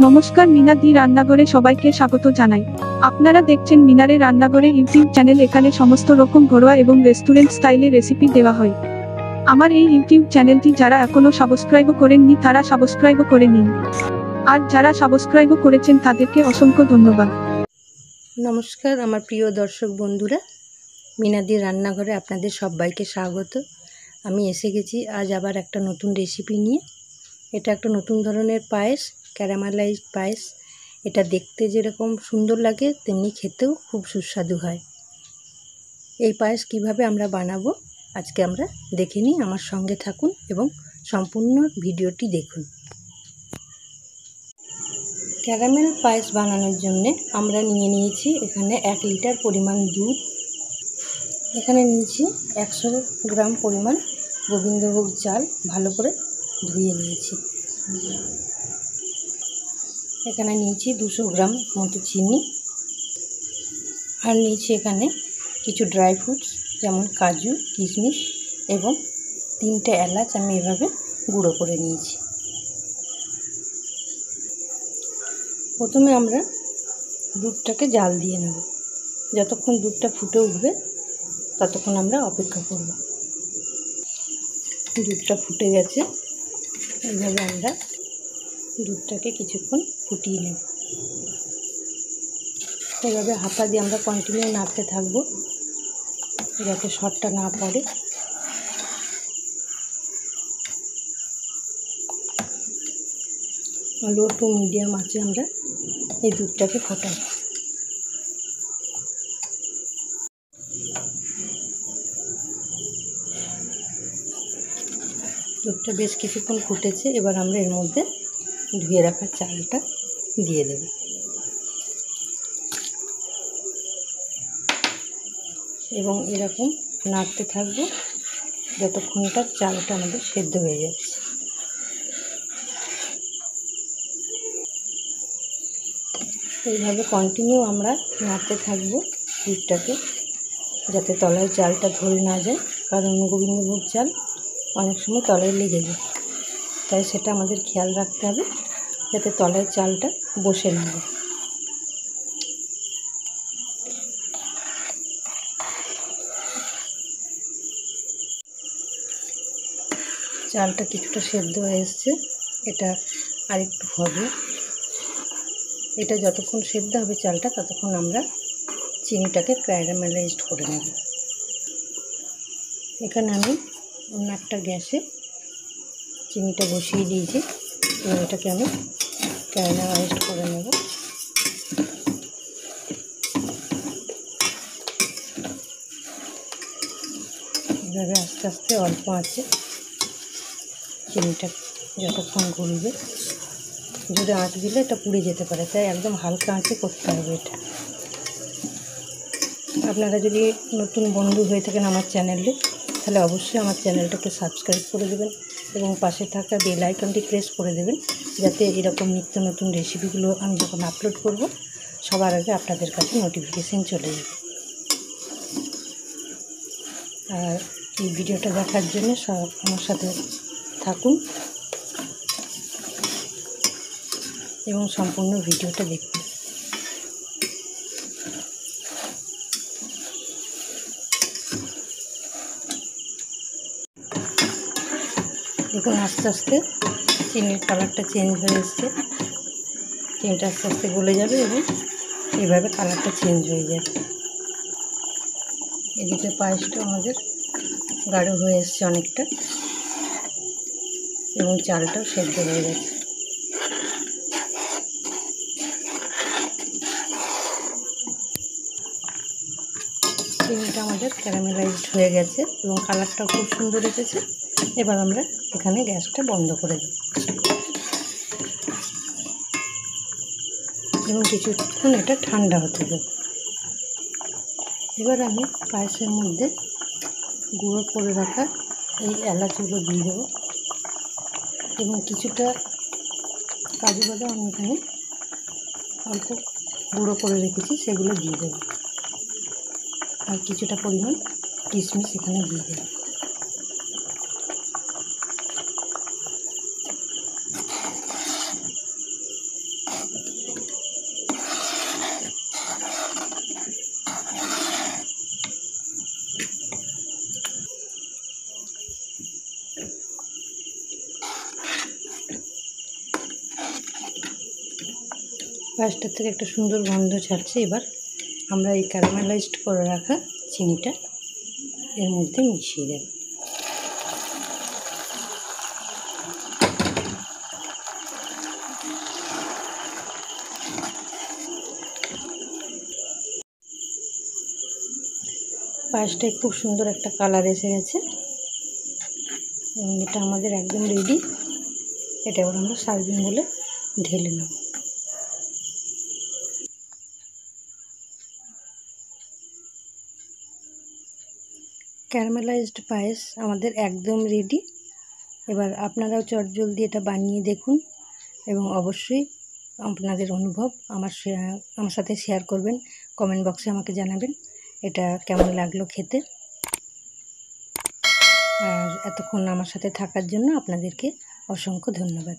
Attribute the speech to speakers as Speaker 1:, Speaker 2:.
Speaker 1: নমস্কার, মিনাদি রান্নাঘরে সবাইকে স্বাগত জানাই। আপনারা দেখছেন মিনারের রান্নাঘরে ইউটিউব চ্যানেল। এখানে সমস্ত রকম ঘরোয়া এবং রেস্টুরেন্ট স্টাইলে রেসিপি দেওয়া হয়। আমার এই ইউটিউব চ্যানেলটি যারা এখনো সাবস্ক্রাইব করেননি তারা সাবস্ক্রাইব করে নিন, আর যারা সাবস্ক্রাইব করেছেন তাদেরকে অসংখ্য ধন্যবাদ।
Speaker 2: নমস্কার আমার প্রিয় দর্শক বন্ধুরা, মিনাদির রান্নাঘরে আপনাদের সবাইকে স্বাগত। আমি এসে গেছি আজ আবার একটা নতুন রেসিপি নিয়ে। এটা একটা নতুন ধরনের পায়েস, ক্যারামেলাইজড পায়েস। এটা দেখতে যেরকম সুন্দর লাগে তেমনি খেতেও খুব সুস্বাদু হয়। এই পায়েস কিভাবে আমরা বানাবো আজকে আমরা দেখে নিই। আমার সঙ্গে থাকুন এবং সম্পূর্ণ ভিডিওটি দেখুন। ক্যারামেল পায়েস বানানোর জন্য আমরা নিয়েছি এখানে 1 লিটার পরিমাণ দুধ। এখানে নিয়েছি 100 গ্রাম পরিমাণ গোবিন্দভোগ চাল, ভালো করে ধুয়ে নিয়েছি। এখানে নিয়েছি 200 গ্রাম মতো চিনি, আর নিয়েছি এখানে কিছু ড্রাই ফ্রুটস যেমন কাজু, কিশমিশ এবং 3টে এলাচ আমি এভাবে গুঁড়ো করে নিয়েছি। প্রথমে আমরা দুধটাকে জাল দিয়ে নেব। যতক্ষণ দুধটা ফুটে উঠবে ততক্ষণ আমরা অপেক্ষা করব। দুধটা ফুটে গেছে, এইভাবে আমরা দুধটাকে কিছুক্ষণ ফুটিয়ে নেব। এইভাবে হাতা দিয়ে আমরা কন্টিনিউ নাড়তে থাকব যাতে শর্টটা না পড়ে। লো টু মিডিয়াম আঁচে আমরা এই দুধটাকে ফোটাই। দুধটা বেশ কিছুক্ষণ ফুটেছে, এবার আমরা এর মধ্যে ধুয়ে রাখা চালটা দিয়ে দেব। এবং এরকম নাড়তে থাকবো যতক্ষণটা চালটা আমাদের সেদ্ধ হয়ে যাচ্ছে। এইভাবে কন্টিনিউ আমরা নাড়তে থাকবো দুধটাকে, যাতে তলায় চালটা ধরে না যায়, কারণ গোবিন্দভোগ চাল অনেক সময় তলায় লেগে যায়। তাই সেটা আমাদের খেয়াল রাখতে হবে যাতে তলায় চালটা বসে না যায়। চালটা কিছুটা সেদ্ধ হয়ে এসছে, এটা আরেকটু হবে। এটা যতক্ষণ সেদ্ধ হবে চালটা ততক্ষণ আমরা চিনিটাকে ক্যারামেলাইজড করে নেব। এখানে আমি অন্য একটা গ্যাসে চিনিটা বসিয়ে দিয়েছি এবং এটাকে আমি ক্যারামেলাইজড করে নেব। এভাবে আস্তে আস্তে অল্প আঁচে চিনিটা যতক্ষণ গলবে। জোরে আঁচ দিলে এটা পুড়ে যেতে পারে, তাই একদম হালকা আঁচে করতে হবে এটা। আপনারা যদি নতুন বন্ধু হয়ে থাকেন আমার চ্যানেলে, তাহলে অবশ্যই আমার চ্যানেলটাকে সাবস্ক্রাইব করে দেবেন এবং পাশে থাকা বেল আইকনটি প্রেস করে দেবেন, যাতে এরকম নিত্য নতুন রেসিপিগুলো আমি যখন আপলোড করব সবার আগে আপনাদের কাছে নোটিফিকেশান চলে যাবে। আর এই ভিডিওটা দেখার জন্য আমার সাথে থাকুন এবং সম্পূর্ণ ভিডিওটা দেখুন। দেখুন আস্তে আস্তে চিনির কালারটা চেঞ্জ হয়ে এসছে। চিনিটা আস্তে আস্তে গলে যাবে এবং এইভাবে কালারটা চেঞ্জ হয়ে যাবে। এদিকে পায়েসটা আমাদের গাঢ় হয়ে এসছে অনেকটা এবং চালটাও সেদ্ধ হয়ে গেছে। চিনিটা আমাদের ক্যারামেলাইজড হয়ে গেছে এবং কালারটাও খুব সুন্দর এসেছে। এবার আমরা এখানে গ্যাসটা বন্ধ করে দেব এবং কিছুক্ষণ এটা ঠান্ডা হতে দেব। এবার আমি পায়েসের মধ্যে গুঁড়ো করে রাখা এই এলাচগুলো দিয়ে দেবো এবং কিছুটা কাজু বাদাম আমি এখানে অল্প গুঁড়ো করে রেখেছি সেগুলো দিয়ে দেবো, আর কিছুটা পরিমাণ কিশমিশ এখানে দিয়ে দেবো। পায়েসটার থেকে একটা সুন্দর গন্ধ ছাড়ছে। এবার আমরা এই ক্যারামেলাইজড করে রাখা চিনিটা এর মধ্যে মিশিয়ে দেব। পায়েসটায় খুব সুন্দর একটা কালার এসে গেছে এবং এটা আমাদের একদম রেডি। এটা এবার আমরা সার্ভিং বলে ঢেলে নেব। ক্যারামেলাইজড পায়েস আমাদের একদম রেডি। এবার আপনারাও চটজলদি এটা বানিয়ে দেখুন এবং অবশ্যই আপনাদের অনুভব আমার সাথে শেয়ার করবেন। কমেন্ট বক্সে আমাকে জানাবেন এটা কেমন লাগলো খেতে। আর এতক্ষণ আমার সাথে থাকার জন্য আপনাদেরকে অসংখ্য ধন্যবাদ।